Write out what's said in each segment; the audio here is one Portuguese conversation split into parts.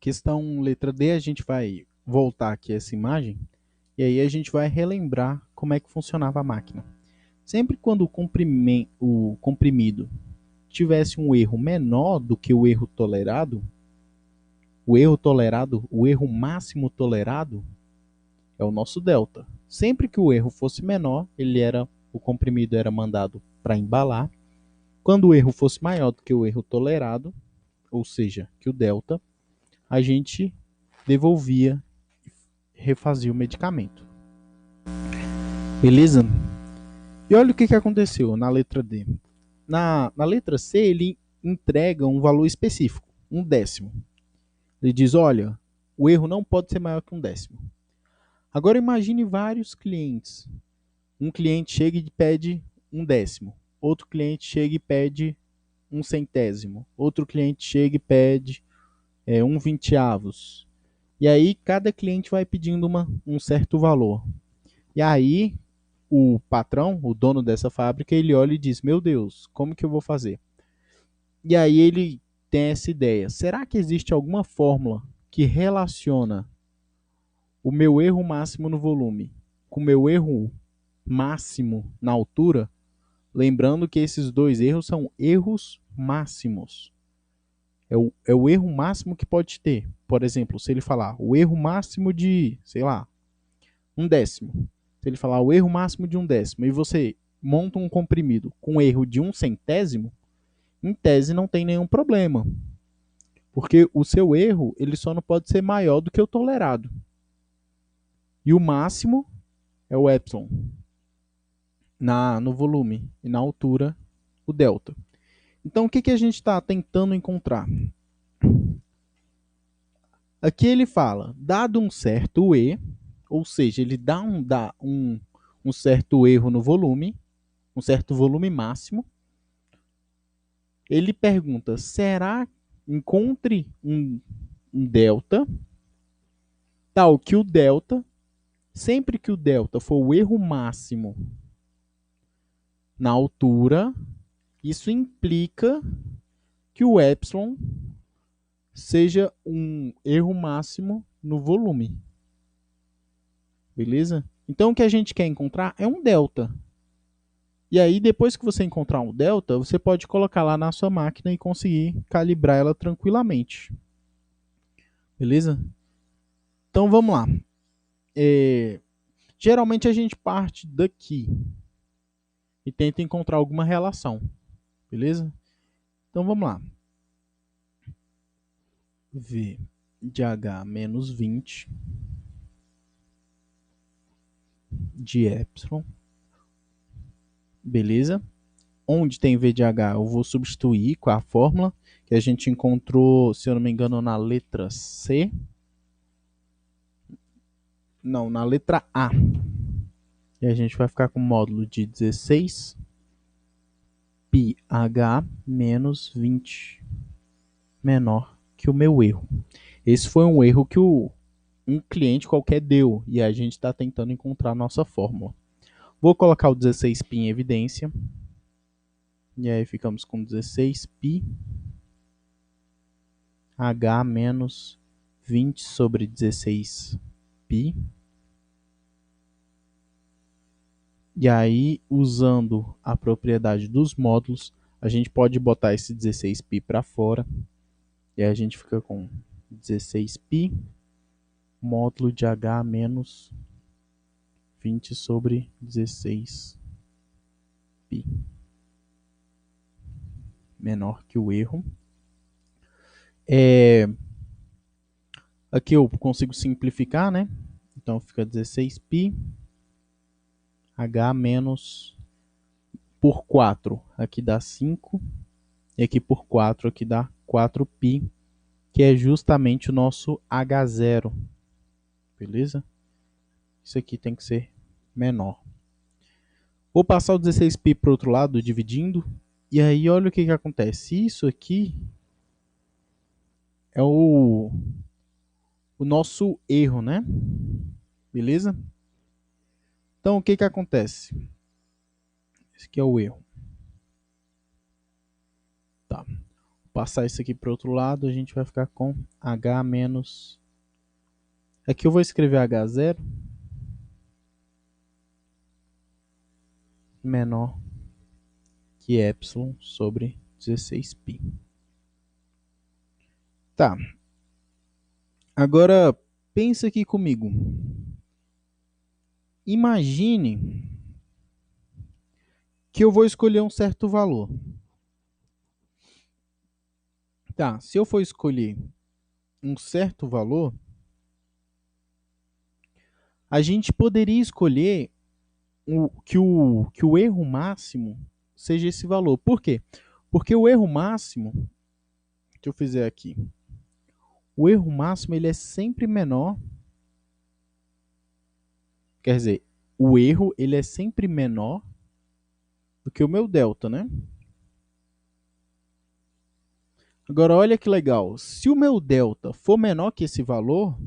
Questão letra D, a gente vai voltar aqui a essa imagem e aí a gente vai relembrar como é que funcionava a máquina. Sempre quando o comprimido tivesse um erro menor do que o erro máximo tolerado é o nosso delta. Sempre que o erro fosse menor, o comprimido era mandado para embalar. Quando o erro fosse maior do que o erro tolerado, ou seja, que o delta, a gente devolvia e refazia o medicamento. Beleza? E olha o que aconteceu na letra D. Na letra C, ele entrega um valor específico, um décimo. Ele diz, olha, o erro não pode ser maior que um décimo. Agora imagine vários clientes. Um cliente chega e pede um décimo. Outro cliente chega e pede um centésimo. Outro cliente chega e pede um vinteavos. E aí cada cliente vai pedindo um certo valor. E aí o patrão, o dono dessa fábrica, ele olha e diz, meu Deus, como que eu vou fazer? E aí ele tem essa ideia, será que existe alguma fórmula que relaciona o meu erro máximo no volume com o meu erro máximo na altura? Lembrando que esses dois erros são erros máximos. É o erro máximo que pode ter. Por exemplo, se ele falar o erro máximo de, sei lá, um décimo. Se ele falar o erro máximo de um décimo e você monta um comprimido com erro de um centésimo, em tese não tem nenhum problema. Porque o seu erro ele só não pode ser maior do que o tolerado. E o máximo é o epsilon no volume e na altura o delta. Então o que a gente está tentando encontrar? Aqui ele fala, dado um certo E, ou seja, ele dá um certo erro no volume, um certo volume máximo. Ele pergunta, será encontre um delta tal que o delta, sempre que o delta for o erro máximo na altura, isso implica que o epsilon seja um erro máximo no volume. Beleza? Então o que a gente quer encontrar é um delta. E aí depois que você encontrar um delta, você pode colocar lá na sua máquina e conseguir calibrar ela tranquilamente. Beleza? Então vamos lá. Geralmente a gente parte daqui e tenta encontrar alguma relação. Beleza? Então vamos lá. V de H menos 20 de epsilon. Beleza? Onde tem V de H, eu vou substituir com a fórmula que a gente encontrou, se eu não me engano, na letra C. Não, na letra A. E a gente vai ficar com o módulo de 16 πH menos 20 menor que o meu erro. Esse foi um erro que um cliente qualquer deu e a gente está tentando encontrar a nossa fórmula. Vou colocar o 16π em evidência. E aí ficamos com 16π H menos 20 sobre 16π. E aí, usando a propriedade dos módulos, a gente pode botar esse 16π para fora. E aí a gente fica com 16π módulo de H menos 20 sobre 16π. Menor que o erro. Aqui eu consigo simplificar, né? Então fica 16π H menos por 4, aqui dá 5. E aqui por 4, aqui dá 4π, que é justamente o nosso H0. Beleza? Isso aqui tem que ser menor. Vou passar o 16π para o outro lado, dividindo. E aí, olha o que acontece. Isso aqui é o nosso erro, né? Beleza? Então, o que acontece? Esse aqui é o erro. Tá. passar isso aqui para o outro lado, a gente vai ficar com H menos... Aqui eu vou escrever H0 menor que epsilon sobre 16π. Tá. Agora, pensa aqui comigo. Imagine que eu vou escolher um certo valor. Tá, se eu for escolher um certo valor, a gente poderia escolher que o erro máximo seja esse valor. Por quê? Porque o erro máximo, que eu fizer aqui, o erro máximo ele é sempre menor, quer dizer, o erro ele é sempre menor do que o meu delta, né? Agora, olha que legal. Se o meu delta for menor que esse valor,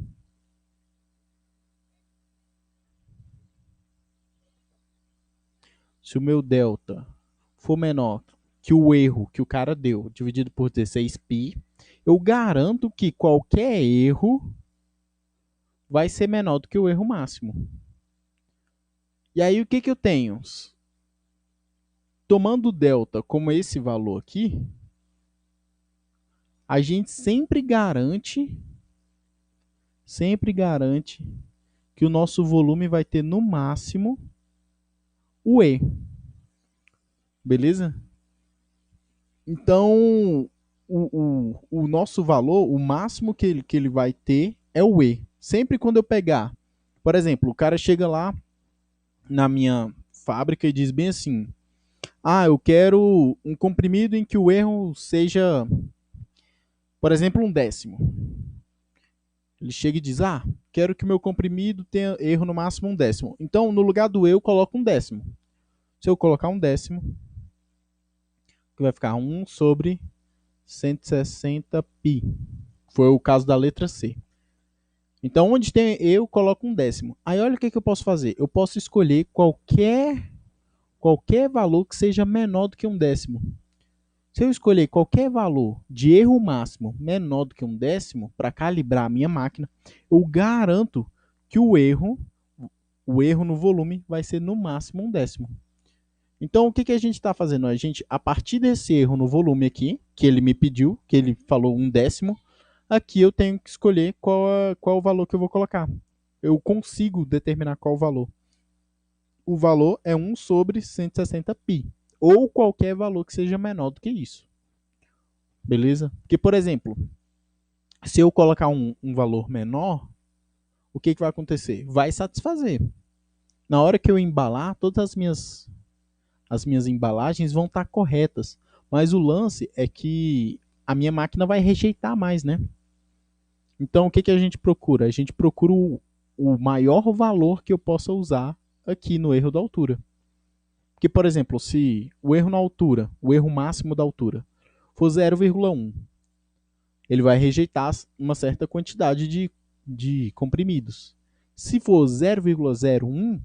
se o meu delta for menor que o erro que o cara deu, dividido por 16π, eu garanto que qualquer erro vai ser menor do que o erro máximo. E aí, o que, que eu tenho? Tomando delta como esse valor aqui, a gente sempre garante que o nosso volume vai ter no máximo o E. Beleza? Então, o nosso valor, o máximo que ele vai ter é o E. Sempre quando eu pegar, por exemplo, o cara chega lá na minha fábrica e diz bem assim: ah, eu quero um comprimido em que o erro seja, por exemplo, 1/10. Ele chega e diz: ah, quero que o meu comprimido tenha erro no máximo 1/10. Então, no lugar do E, eu coloco 1/10. Se eu colocar 1/10, que vai ficar 1 sobre 160π. Foi o caso da letra C. Então, onde tem E, eu coloco 1/10. Aí, olha o que eu posso fazer. Eu posso escolher qualquer valor que seja menor do que 1/10. Se eu escolher qualquer valor de erro máximo menor do que 1/10 para calibrar a minha máquina, eu garanto que o erro no volume vai ser no máximo 1/10. Então, o que a gente está fazendo? A gente, a partir desse erro no volume aqui, que ele me pediu, que ele falou 1/10, aqui eu tenho que escolher qual o valor que eu vou colocar. Eu consigo determinar qual o valor. O valor é 1 sobre 160π, ou qualquer valor que seja menor do que isso. Beleza? Porque, por exemplo, se eu colocar um valor menor, o que vai acontecer? Vai satisfazer. Na hora que eu embalar, todas as minhas embalagens vão estar corretas. Mas o lance é que a minha máquina vai rejeitar mais, né? Então, o que a gente procura? A gente procura o maior valor que eu possa usar aqui no erro da altura. Porque, por exemplo, se o erro na altura, o erro máximo da altura, for 0,1, ele vai rejeitar uma certa quantidade de comprimidos. Se for 0,01,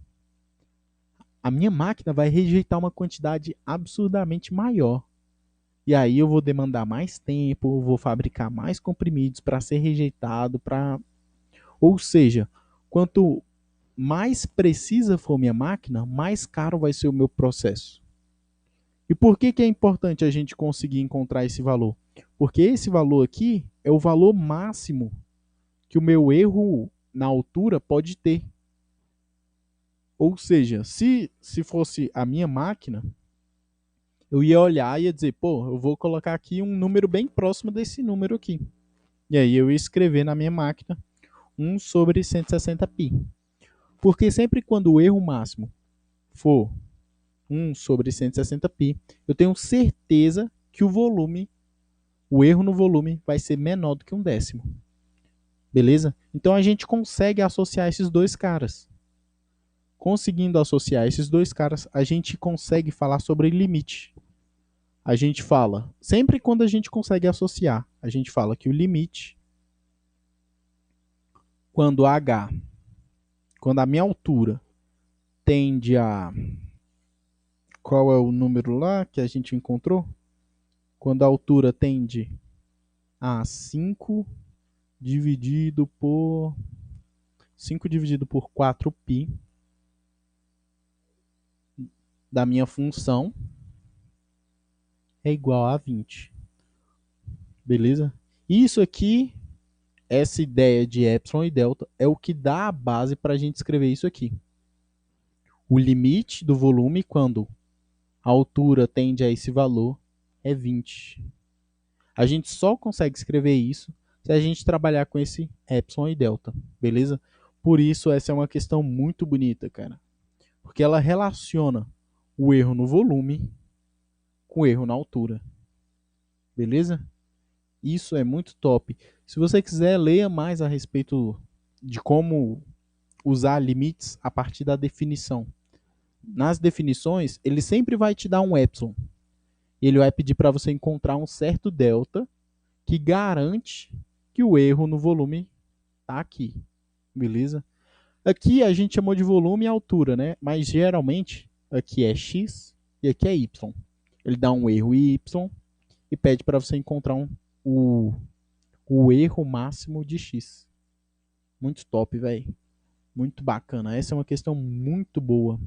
a minha máquina vai rejeitar uma quantidade absurdamente maior. E aí eu vou demandar mais tempo, vou fabricar mais comprimidos para ser rejeitado, ou seja, quanto mais precisa for minha máquina, mais caro vai ser o meu processo. E por que é importante a gente conseguir encontrar esse valor? Porque esse valor aqui é o valor máximo que o meu erro na altura pode ter. Ou seja, se fosse a minha máquina, eu ia olhar e ia dizer, pô, eu vou colocar aqui um número bem próximo desse número aqui. E aí eu ia escrever na minha máquina 1 sobre 160π. Porque sempre quando o erro máximo for 1 sobre 160π, eu tenho certeza que o erro no volume vai ser menor do que 1/10. Beleza? Então a gente consegue associar esses dois caras. Conseguindo associar esses dois caras, a gente consegue falar sobre limite. A gente fala, sempre quando a gente consegue associar, a gente fala que o limite, quando quando a minha altura tende a... Qual é o número lá que a gente encontrou? quando a altura tende a 5 dividido por 4π da minha função é igual a 20. Beleza? Isso aqui, essa ideia de epsilon e delta, é o que dá a base para a gente escrever isso aqui. O limite do volume quando a altura tende a esse valor é 20. A gente só consegue escrever isso se a gente trabalhar com esse epsilon e delta, beleza? Por isso, essa é uma questão muito bonita, cara. Porque ela relaciona o erro no volume com o erro na altura. Beleza? Isso é muito top. Se você quiser, leia mais a respeito de como usar limites a partir da definição. Nas definições, ele sempre vai te dar um epsilon. Ele vai pedir para você encontrar um certo delta que garante que o erro no volume está aqui. Beleza? Aqui a gente chamou de volume e altura, né? Mas geralmente aqui é x e aqui é y. Ele dá um erro y e pede para você encontrar o erro máximo de x. Muito top, velho. Muito bacana. Essa é uma questão muito boa.